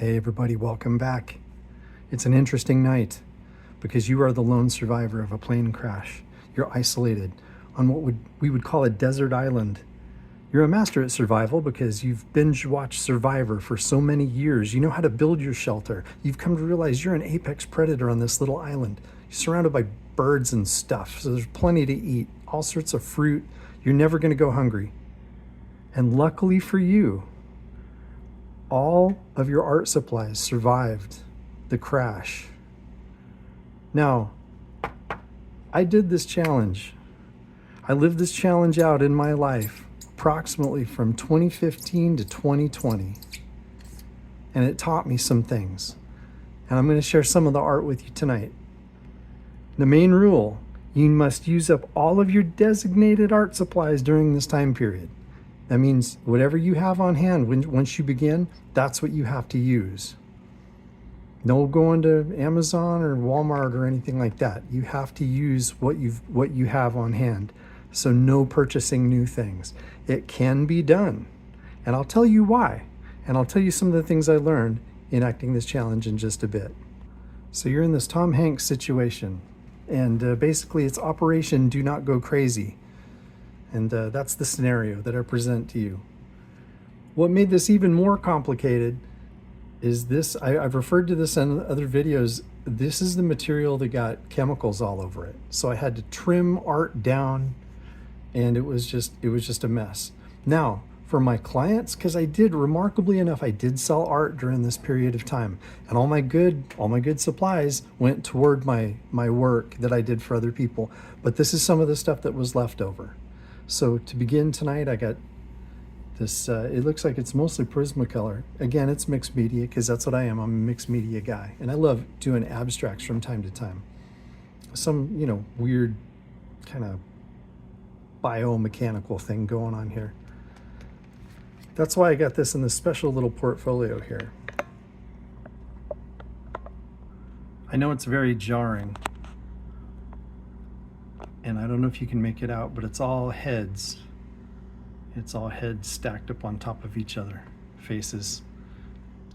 Hey everybody, welcome back. It's an interesting night because you are the lone survivor of a plane crash. You're isolated on what we would call a desert island. You're a master at survival because you've binge watched Survivor for so many years. You know how to build your shelter. You've come to realize you're an apex predator on this little island. You're surrounded by birds and stuff, so there's plenty to eat, all sorts of fruit. You're never going to go hungry. And luckily for you, all of your art supplies survived the crash. Now, I did this challenge. I lived this challenge out in my life approximately from 2015 to 2020. And it taught me some things. And I'm going to share some of the art with you tonight. The main rule, you must use up all of your designated art supplies during this time period. That means whatever you have on hand once you begin, that's what you have to use. No going to Amazon or Walmart or anything like that. You have to use what you have on hand. So no purchasing new things. It can be done. And I'll tell you why. And I'll tell you some of the things I learned enacting this challenge in just a bit. So you're in this Tom Hanks situation. And basically it's Operation Do Not Go Crazy. And that's the scenario that I present to you. What made this even more complicated is this. I've referred to this in other videos. This is the material that got chemicals all over it. So I had to trim art down, and it was just a mess. Now, for my clients, because remarkably enough, I did sell art during this period of time, and all my good supplies went toward my work that I did for other people. But this is some of the stuff that was left over. So to begin tonight, I got this, it looks like it's mostly Prismacolor. Again, it's mixed media because that's what I am. I'm a mixed media guy. And I love doing abstracts from time to time. Some, weird kind of biomechanical thing going on here. That's why I got this in this special little portfolio here. I know it's very jarring. And I don't know if you can make it out, but it's all heads. It's all heads stacked up on top of each other. Faces.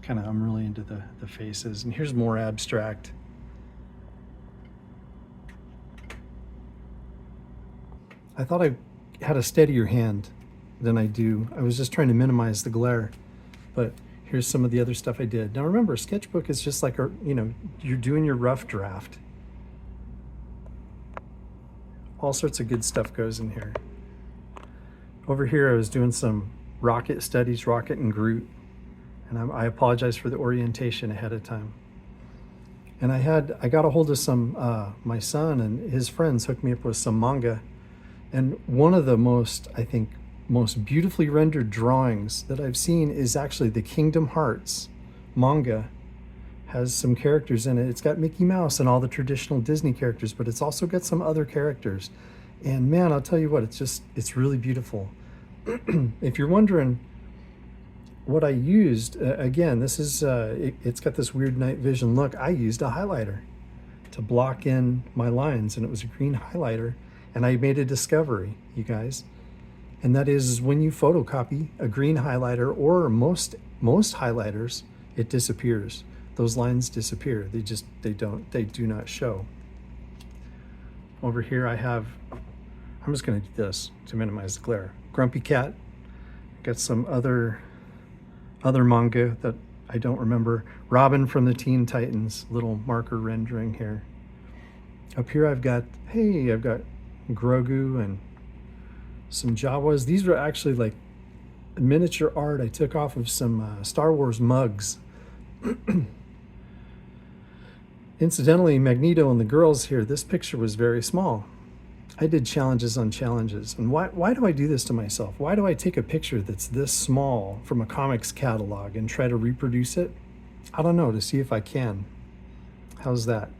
I'm really into the faces. And here's more abstract. I thought I had a steadier hand than I do. I was just trying to minimize the glare. But here's some of the other stuff I did. Now remember, Sketchbook is just like, you're doing your rough draft. All sorts of good stuff goes in here. Over here, I was doing some rocket studies, Rocket and Groot. And I apologize for the orientation ahead of time. And I got a hold of some, my son and his friends hooked me up with some manga. And one of the most beautifully rendered drawings that I've seen is actually the Kingdom Hearts manga. Has some characters in it. It's got Mickey Mouse and all the traditional Disney characters, but it's also got some other characters. And man, I'll tell you what, it's really beautiful. If you're wondering what I used, again, this is, it's got this weird night vision look. I used a highlighter to block in my lines, and it was a green highlighter. And I made a discovery, you guys. And that is when you photocopy a green highlighter, or most highlighters, it disappears. Those lines disappear. They do not show. Over here I'm just gonna do this to minimize the glare. Grumpy Cat, got some other manga that I don't remember. Robin from the Teen Titans, little marker rendering here. Up here I've got Grogu and some Jawas. These were actually like miniature art I took off of some Star Wars mugs. Incidentally, Magneto and the girls here, this picture was very small. I did challenges on challenges. And why do I do this to myself? Why do I take a picture that's this small from a comics catalog and try to reproduce it? I don't know, to see if I can. How's that?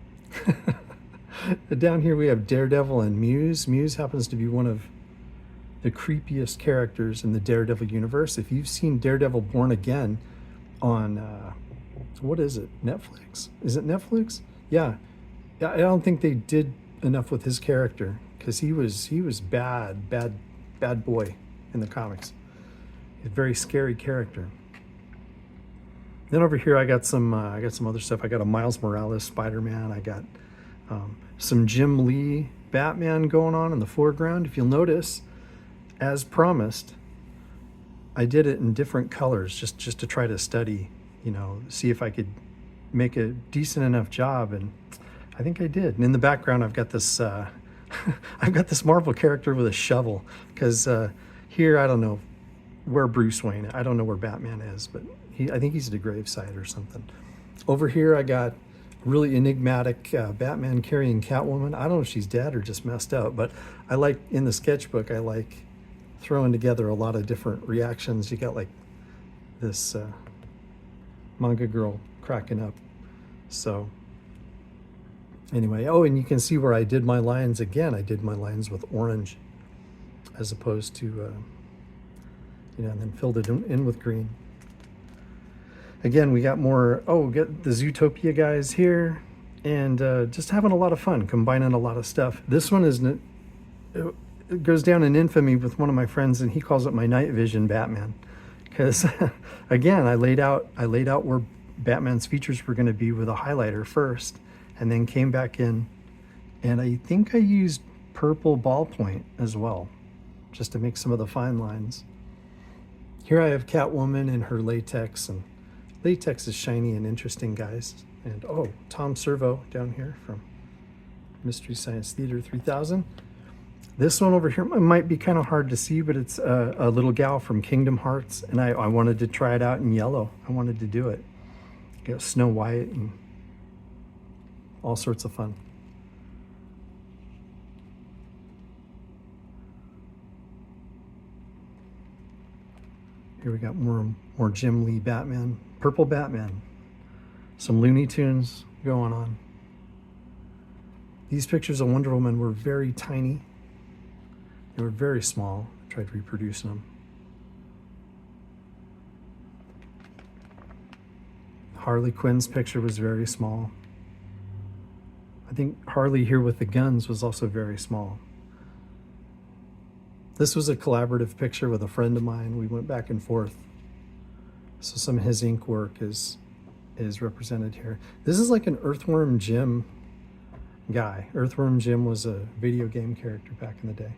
Down here we have Daredevil and Muse. Muse happens to be one of the creepiest characters in the Daredevil universe. If you've seen Daredevil Born Again on... what is it? Netflix? Is it Netflix? Yeah. I don't think they did enough with his character because he was bad boy in the comics. A very scary character. Then over here, I got some other stuff. I got a Miles Morales Spider-Man. I got some Jim Lee Batman going on in the foreground. If you'll notice, as promised, I did it in different colors just to try to study, see if I could make a decent enough job, and I think I did. And in the background, I've got this I've got this Marvel character with a shovel, because here, I don't know where Bruce Wayne, I don't know where Batman is, but I think he's at a gravesite or something. Over here, I got really enigmatic Batman carrying Catwoman. I don't know if she's dead or just messed up, but I like, in the sketchbook, I like throwing together a lot of different reactions. You got like this manga girl cracking up. So anyway, oh, and you can see where I did my lines again. I did my lines with orange as opposed to, and then filled it in with green. Again, we got more, get the Zootopia guys here, and just having a lot of fun, combining a lot of stuff. This one is, it goes down in infamy with one of my friends, and he calls it my night vision Batman. Because again, I laid out where Batman's features were going to be with a highlighter first, and then came back in, and I think I used purple ballpoint as well, just to make some of the fine lines. Here I have Catwoman in her latex, and latex is shiny and interesting, guys. And Tom Servo down here from Mystery Science Theater 3000. This one over here might be kind of hard to see, but it's a little gal from Kingdom Hearts, and I wanted to try it out in yellow. I wanted to do it. Got Snow White and all sorts of fun. Here we got more Jim Lee Batman, purple Batman, some Looney Tunes going on. These pictures of Wonder Woman were very tiny. They were very small. I tried reproducing them. Harley Quinn's picture was very small. I think Harley here with the guns was also very small. This was a collaborative picture with a friend of mine. We went back and forth. So some of his ink work is represented here. This is like an Earthworm Jim guy. Earthworm Jim was a video game character back in the day.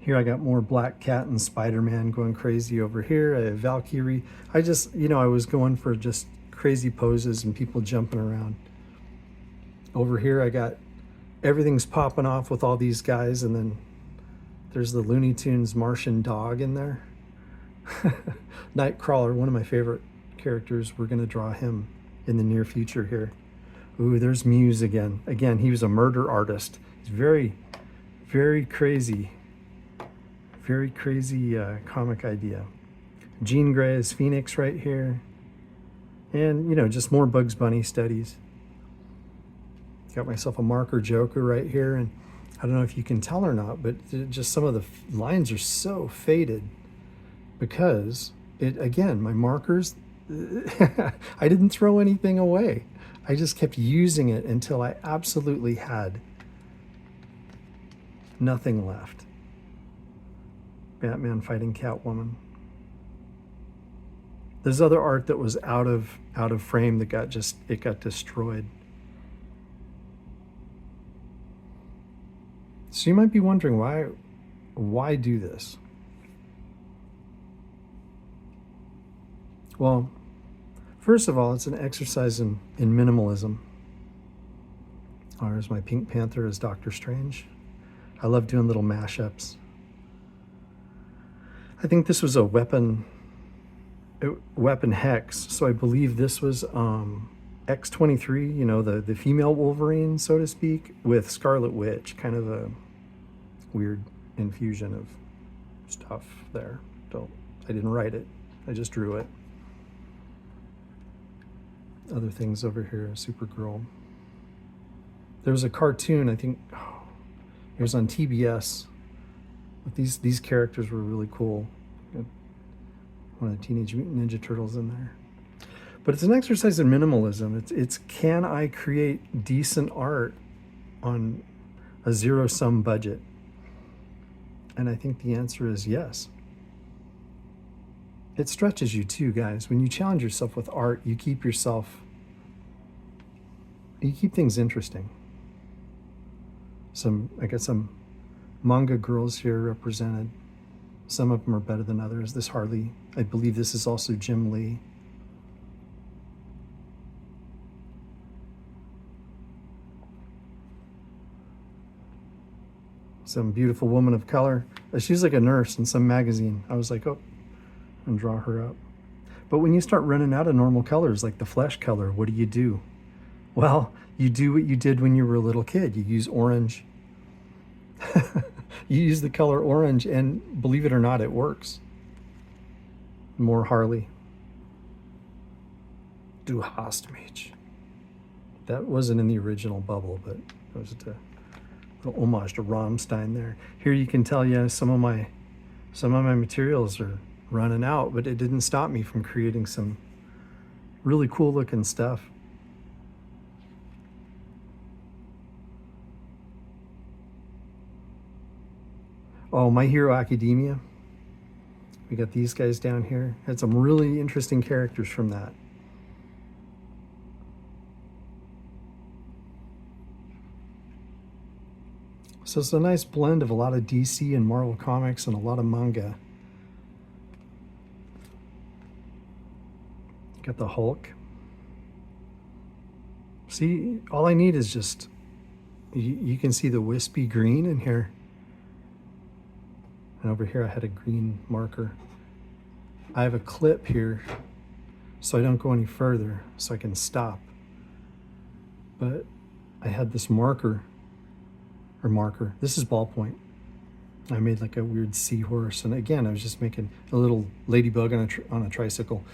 Here I got more Black Cat and Spider-Man going crazy over here. I have Valkyrie. I just, I was going for just crazy poses and people jumping around. Over here I got everything's popping off with all these guys, and then there's the Looney Tunes Martian dog in there. Nightcrawler, one of my favorite characters. We're going to draw him in the near future here. Ooh, there's Muse again. Again, he was a murder artist. He's very, very crazy. Very crazy comic idea. Jean Grey is Phoenix right here. And, just more Bugs Bunny studies. Got myself a marker Joker right here, and I don't know if you can tell or not, but just some of the lines are so faded because my markers, I didn't throw anything away. I just kept using it until I absolutely had nothing left. Batman fighting Catwoman. There's other art that was out of frame that got destroyed. So you might be wondering why do this? Well, first of all, it's an exercise in minimalism. There's my Pink Panther as Doctor Strange. I love doing little mashups. I think this was a weapon hex, so I believe this was X-23, the female Wolverine, so to speak, with Scarlet Witch, kind of a weird infusion of stuff there. I didn't write it, I just drew it. Other things over here, Supergirl. There was a cartoon, I think, it was on TBS. But these characters were really cool. One of the Teenage Mutant Ninja Turtles in there. But it's an exercise in minimalism. It's can I create decent art on a zero-sum budget? And I think the answer is yes. it stretches you too, guys. When you challenge yourself with art, you keep things interesting. I got some manga girls here represented. Some of them are better than others. This Harley, I believe this is also Jim Lee. Some beautiful woman of color. She's like a nurse in some magazine. I was like, oh, and draw her up. But when you start running out of normal colors, like the flesh color, what do? Well, you do what you did when you were a little kid. You use orange. You use the color orange, and believe it or not, it works. More Harley. Du hast mich. That wasn't in the original bubble, but it was a little homage to Rammstein there. Here you can tell, yeah, some of my materials are running out, but it didn't stop me from creating some really cool looking stuff. Oh, My Hero Academia. We got these guys down here. Had some really interesting characters from that. So it's a nice blend of a lot of DC and Marvel comics and a lot of manga. Got the Hulk. See, all I need is just, you can see the wispy green in here. And over here I had a green marker. I have a clip here so I don't go any further, so I can stop. But I had this marker. This is ballpoint. I made like a weird seahorse, and again, I was just making a little ladybug on a tricycle,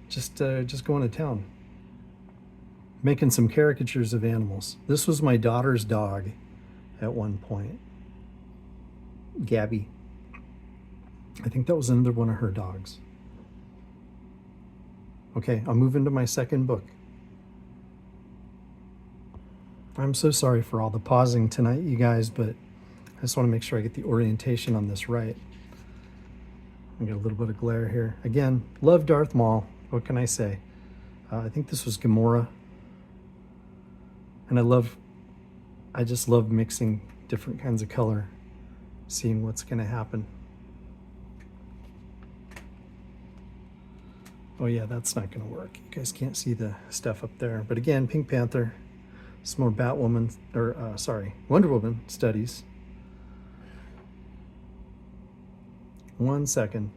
just going to town, making some caricatures of animals. This was my daughter's dog at one point, Gabby. I think that was another one of her dogs. Okay, I'll move into my second book. I'm so sorry for all the pausing tonight, you guys, but I just want to make sure I get the orientation on this right. I got a little bit of glare here. Again, love Darth Maul. What can I say? I think this was Gamora. And I just love mixing different kinds of color, seeing what's going to happen. Oh yeah, that's not going to work. You guys can't see the stuff up there. But again, Pink Panther, some more Batwoman, Wonder Woman studies. 1 second.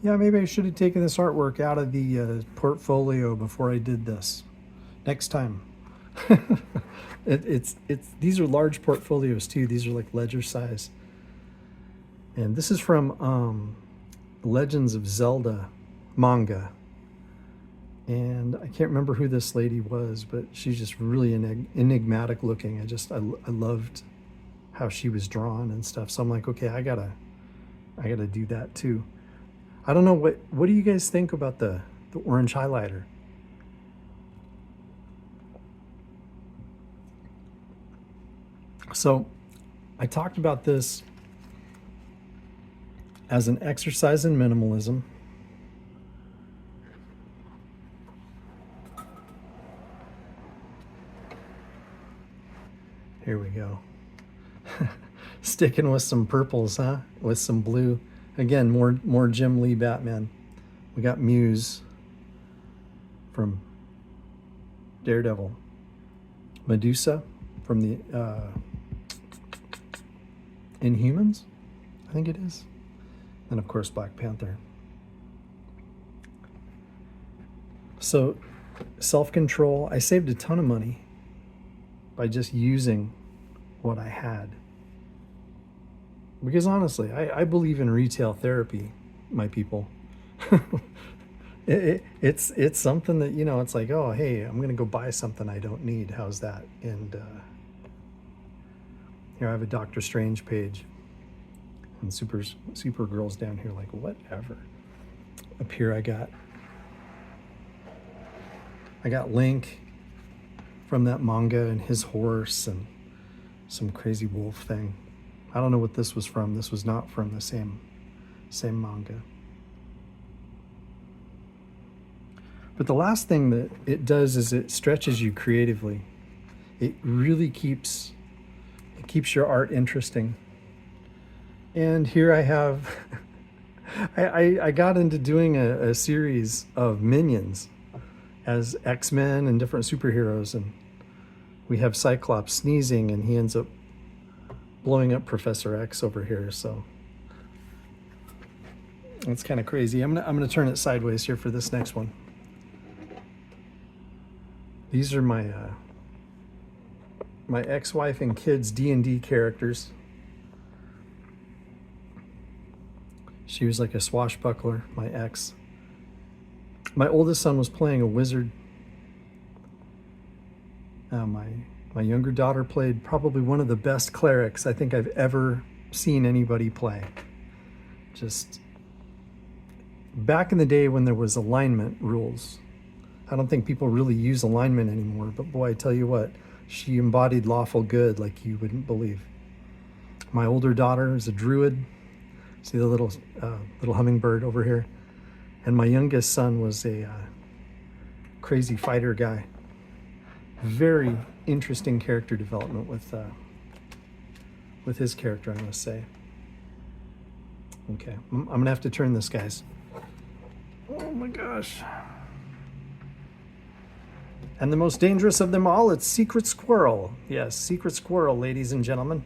Yeah, maybe I should have taken this artwork out of the portfolio before I did this. Next time. These are large portfolios too. These are like ledger size. And this is from Legends of Zelda manga. And I can't remember who this lady was, but she's just really enigmatic looking. I loved how she was drawn and stuff. So I'm like, okay, I gotta do that too. I don't know, what do you guys think about the orange highlighter? So I talked about this as an exercise in minimalism. Here we go. Sticking with some purples, huh? With some blue. Again, more Jim Lee Batman. We got Muse from Daredevil. Medusa from the Inhumans, I think it is. And of course, Black Panther. So, self-control. I saved a ton of money by just using what I had. Because honestly, I believe in retail therapy, my people. It's something that, it's like, oh, hey, I'm going to go buy something I don't need. How's that? And here I have a Doctor Strange page. And Supergirl's down here like, whatever. Up here I got Link from that manga and his horse and some crazy wolf thing. I don't know what this was from. This was not from the same manga. But the last thing that it does is it stretches you creatively. It really keeps your art interesting. And here I have, I got into doing a series of minions as X-Men and different superheroes, and we have Cyclops sneezing and he ends up blowing up Professor X over here, so it's kind of crazy. I'm gonna turn it sideways here for this next one. These are my my ex-wife and kids D&D characters. She was like a swashbuckler, my ex. My oldest son was playing a wizard. My younger daughter played probably one of the best clerics I think I've ever seen anybody play. Just back in the day when there was alignment rules. I don't think people really use alignment anymore, but boy, I tell you what, she embodied lawful good like you wouldn't believe. My older daughter is a druid. See the little hummingbird over here? And my youngest son was a crazy fighter guy. Very interesting character development with his character, I must say. Okay, I'm gonna have to turn this, guys. Oh my gosh. And the most dangerous of them all, it's Secret Squirrel. Yes, Secret Squirrel, ladies and gentlemen.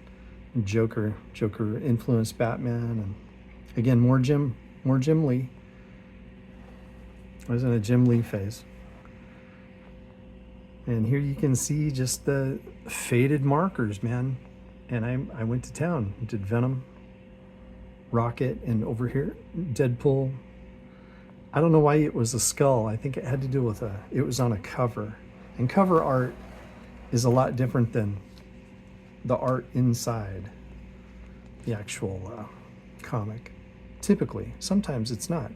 Joker influenced Batman, and again, more Jim Lee. I was in a Jim Lee phase. And here you can see just the faded markers, man. And I went to town, did Venom, Rocket, and over here, Deadpool. I don't know why it was a skull. I think it had to do with it was on a cover. And cover art is a lot different than the art inside the actual comic. Typically, sometimes it's not.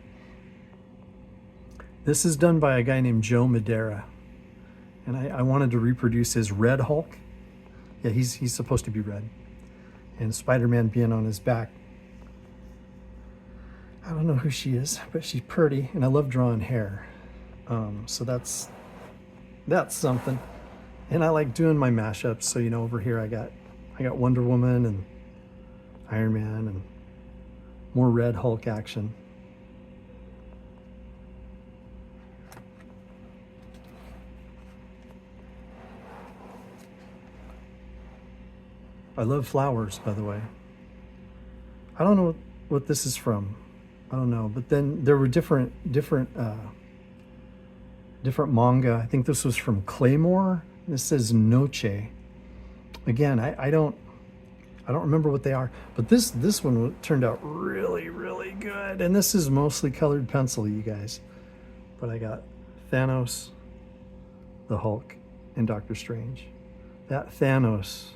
This is done by a guy named Joe Madera. And I wanted to reproduce his Red Hulk. Yeah, he's supposed to be red. And Spider-Man being on his back. I don't know who she is, but she's pretty, and I love drawing hair. So that's something. And I like doing my mashups. So over here I got Wonder Woman and Iron Man and more Red Hulk action. I love flowers, by the way. I don't know what this is from. I don't know, but then there were different manga. I think this was from Claymore. This says Noche. Again, I don't remember what they are, but this one turned out really, really good. And this is mostly colored pencil, you guys. But I got Thanos, the Hulk, and Doctor Strange. That Thanos,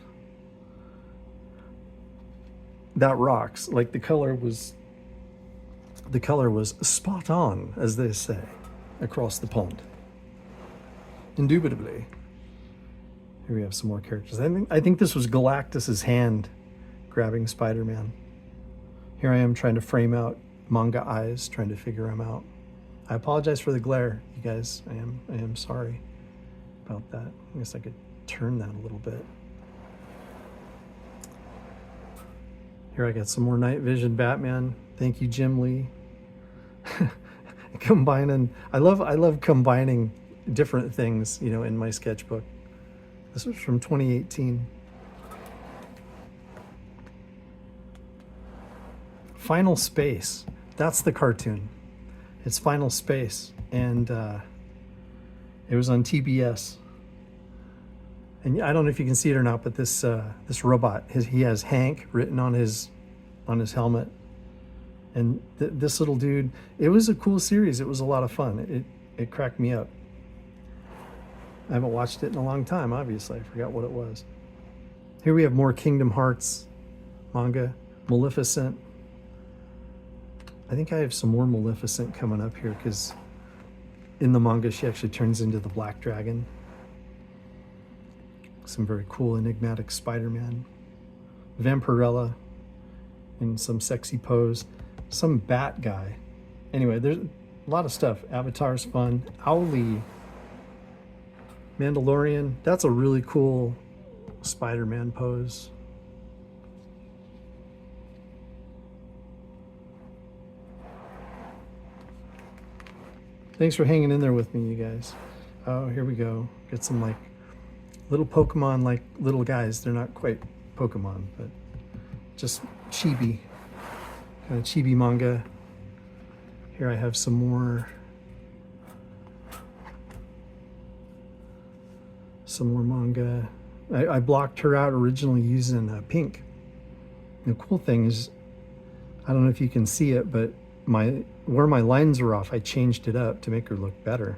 that rocks. Like the color was spot on, as they say, across the pond. Indubitably. Here we have some more characters. I think this was Galactus's hand grabbing Spider-Man. Here I am trying to frame out manga eyes, trying to figure them out. I apologize for the glare, you guys. I am sorry about that. I guess I could turn that a little bit. Here I got some more Night Vision Batman. Thank you, Jim Lee. Combining, I love combining different things, in my sketchbook. This was from 2018. Final Space. That's the cartoon. It's Final Space, and it was on TBS. And I don't know if you can see it or not, but this robot, he has Hank written on his helmet. And this little dude, it was a cool series. It was a lot of fun. It cracked me up. I haven't watched it in a long time, obviously. I forgot what it was. Here we have more Kingdom Hearts manga. Maleficent. I think I have some more Maleficent coming up here, because in the manga she actually turns into the Black Dragon. Some very cool enigmatic Spider-Man. Vampirella in some sexy pose. Some bat guy. Anyway, A lot of stuff. Avatar's fun. Owly. Mandalorian. That's a really cool Spider-Man pose. Thanks for hanging in there with me, you guys. Oh, here we go. Get some like little Pokemon, like little guys. They're not quite Pokemon, but just chibi, kind of chibi manga. Here I have some more manga. I blocked her out originally using pink. The cool thing is, I don't know if you can see it, but where my lines were off, I changed it up to make her look better.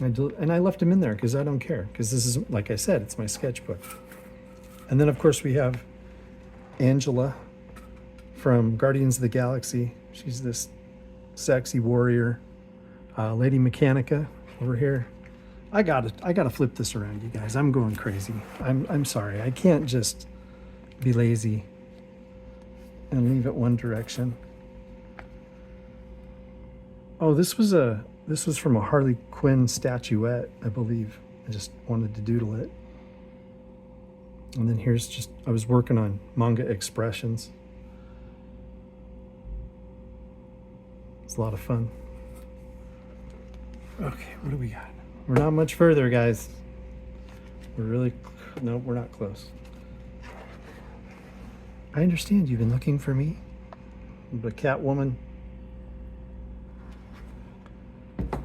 And I left him in there because I don't care, because this is, like I said, it's my sketchbook. And then of course we have Angela from Guardians of the Galaxy. She's this sexy warrior. Lady Mechanica over here. I gotta flip this around, you guys. I'm going crazy. I'm sorry. I can't just be lazy and leave it one direction. Oh, this was from a Harley Quinn statuette, I believe. I just wanted to doodle it. And then here's I was working on manga expressions. It's a lot of fun. Okay, what do we got? We're not much further, guys. No, we're not close. I understand you've been looking for me, the Catwoman.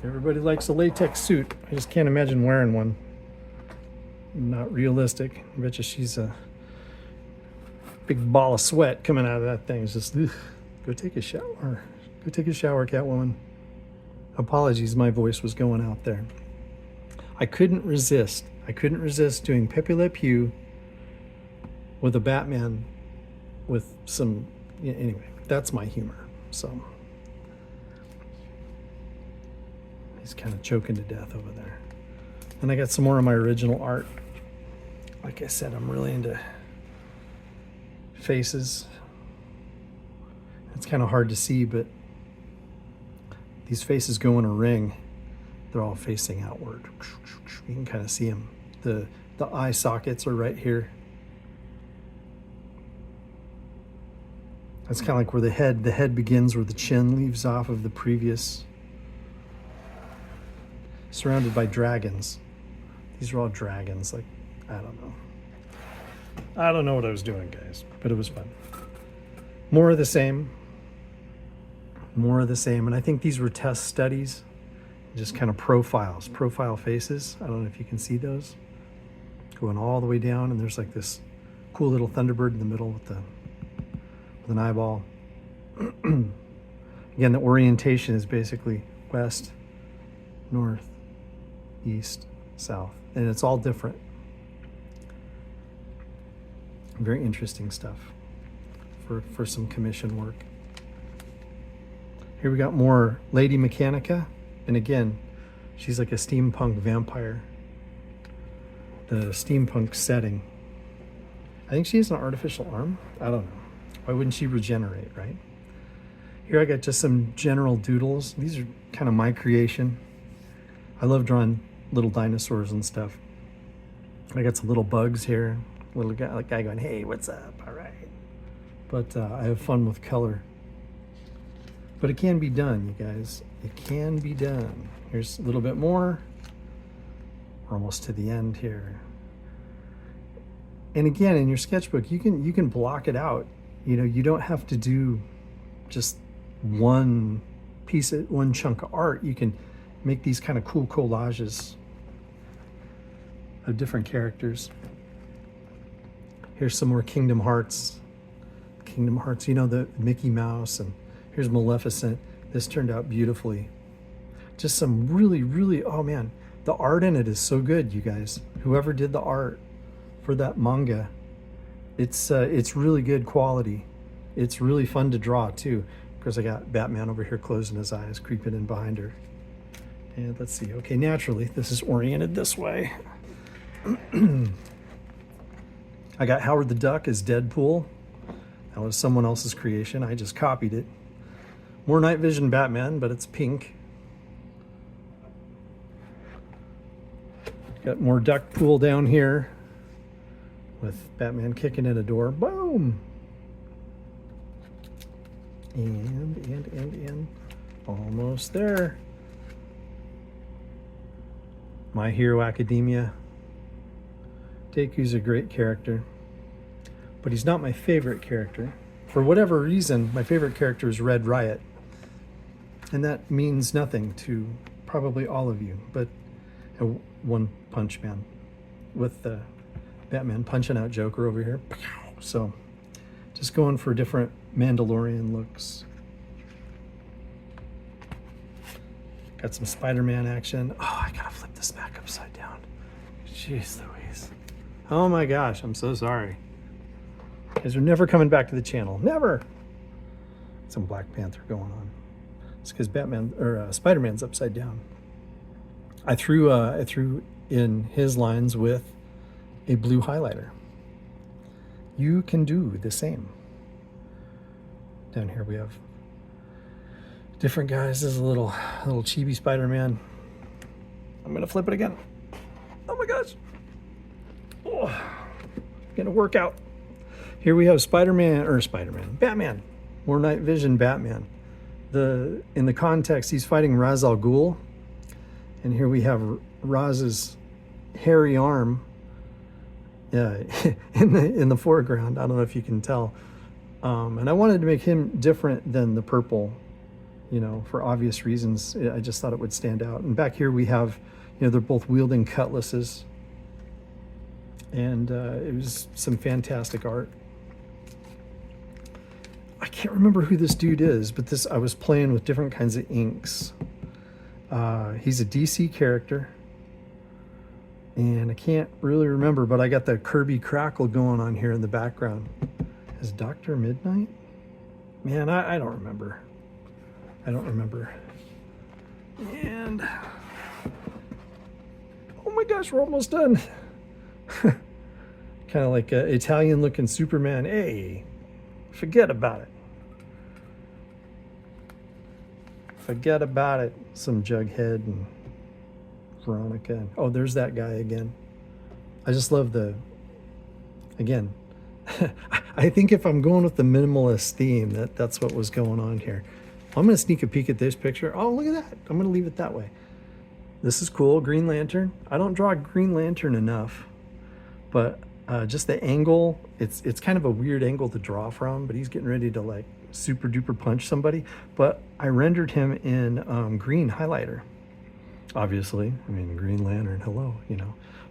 Everybody likes a latex suit. I just can't imagine wearing one. Not realistic. I bet you she's a big ball of sweat coming out of that thing. It's just, ugh. Go take a shower. Go take a shower, Catwoman. Apologies, my voice was going out there. I couldn't resist doing Pepe Le Pew with a Batman with some, anyway, that's my humor. So he's kind of choking to death over there. And I got some more of my original art. Like I said, I'm really into faces. It's kind of hard to see, but these faces go in a ring. They're all facing outward. You can kind of see them. The eye sockets are right here. That's kind of like where the head begins, where the chin leaves off of the previous. Surrounded by dragons. These are all dragons. Like, I don't know. I don't know what I was doing, guys, but it was fun. More of the same. More of the same. And I think these were test studies. Just kind of profile faces. I don't know if you can see those. Going all the way down, and there's like this cool little Thunderbird in the middle with an eyeball. Again, the orientation is basically west, north, east, south, and it's all different. Very interesting stuff for some commission work. Here we got more Lady Mechanica, and again, she's like a steampunk vampire. The steampunk setting. I think she has an artificial arm. I don't know. Why wouldn't she regenerate, right? Here I got just some general doodles. These are kind of my creation. I love drawing little dinosaurs and stuff. I got some little bugs here. Little guy going, hey, what's up? All right. But I have fun with color. But it can be done, you guys. It can be done. Here's a little bit more. We're almost to the end here. And again, in your sketchbook, you can block it out. You know, you don't have to do just one chunk of art. You can make these kind of cool collages of different characters. Here's some more Kingdom Hearts. Kingdom Hearts, you know, the Mickey Mouse, and here's Maleficent. This turned out beautifully. Just some really, really, oh man, the art in it is so good, you guys. Whoever did the art for that manga, it's really good quality. It's really fun to draw too. Of course, I got Batman over here closing his eyes, creeping in behind her. And let's see, okay, naturally, this is oriented this way. I got Howard the Duck as Deadpool. That was someone else's creation. I just copied it. More night vision Batman, but it's pink. Got more duck pool down here with Batman kicking in a door. Boom! And almost there. My Hero Academia. Deku's a great character, but he's not my favorite character. For whatever reason, my favorite character is Red Riot. And that means nothing to probably all of you, but One Punch Man with the Batman punching out Joker over here. So just going for different Mandalorian looks. Got some Spider-Man action. Oh, I gotta flip this back upside down. Jeez Louise. Oh my gosh, I'm so sorry. You guys are never coming back to the channel. Never. Some Black Panther going on. It's because Spider-Man's upside down. I threw in his lines with a blue highlighter. You can do the same. Down here we have different guys. This is a little chibi Spider-Man. I'm gonna flip it again. Oh my gosh. Oh, gonna work out. Here we have Batman. More night vision Batman. In the context, he's fighting Ra's al Ghul. And here we have Raz's hairy arm in the foreground. I don't know if you can tell. And I wanted to make him different than the purple, for obvious reasons. I just thought it would stand out. And back here we have, they're both wielding cutlasses. And it was some fantastic art. I can't remember who this dude is, but I was playing with different kinds of inks. He's a DC character. And I can't really remember, but I got the Kirby crackle going on here in the background. Is Dr. Midnight? Man, I don't remember. And oh my gosh, we're almost done. Kind of like an Italian looking Superman. Hey, forget about it. Some Jughead and Veronica. Oh, there's that guy again. I just love again, I think if I'm going with the minimalist theme, that's what was going on here. I'm going to sneak a peek at this picture. Oh, look at that. I'm going to leave it that way. This is cool. Green Lantern. I don't draw Green Lantern enough, but just the angle, it's kind of a weird angle to draw from, but he's getting ready to like super duper punch somebody. But I rendered him in green highlighter. Obviously, I mean, Green Lantern, hello,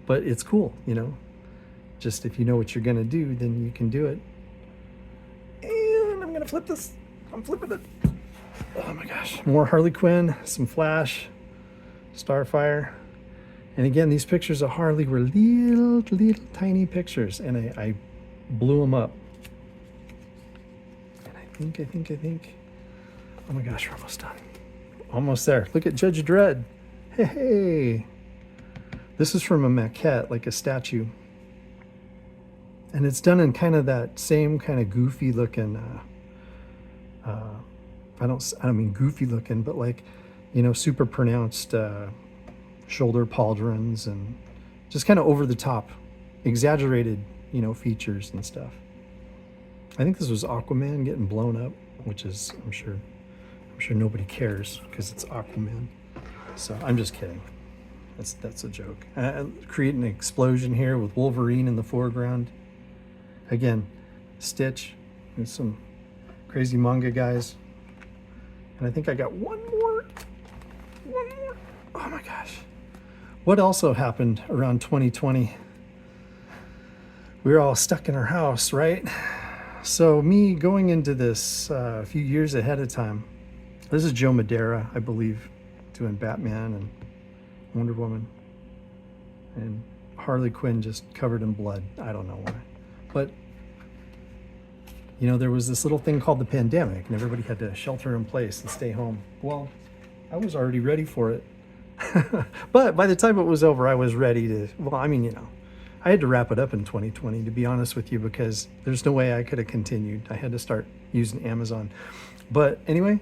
but it's cool, just if you know what you're going to do, then you can do it. And I'm going to flip this. I'm flipping it. Oh my gosh. More Harley Quinn, some Flash, Starfire. And again, these pictures of Harley were little tiny pictures, and I blew them up. And I think. Oh my gosh, we're almost done. Almost there. Look at Judge Dredd. Hey. This is from a maquette, like a statue. And it's done in kind of that same kind of goofy looking, I don't mean goofy looking, but like, super pronounced shoulder pauldrons and just kind of over the top, exaggerated, features and stuff. I think this was Aquaman getting blown up, which is, I'm sure nobody cares because it's Aquaman. So I'm just kidding. That's a joke. Creating an explosion here with Wolverine in the foreground. Again, Stitch and some crazy manga guys. And I think I got one more. Oh my gosh. What also happened around 2020? We were all stuck in our house, right? So me going into this a few years ahead of time. This is Joe Madeira, I believe, doing Batman and Wonder Woman. And Harley Quinn just covered in blood. I don't know why. But, there was this little thing called the pandemic, and everybody had to shelter in place and stay home. Well, I was already ready for it. But by the time it was over, I was ready to, I had to wrap it up in 2020, to be honest with you, because there's no way I could have continued. I had to start using Amazon. But anyway,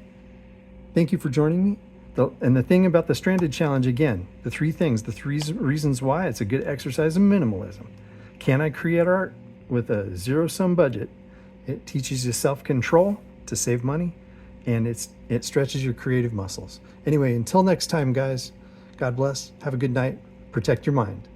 Thank you for joining me. And the thing about the Stranded Challenge, again, the three things, the three reasons why it's a good exercise in minimalism. Can I create art with a zero-sum budget? It teaches you self-control to save money, and it stretches your creative muscles. Anyway, until next time, guys, God bless. Have a good night. Protect your mind.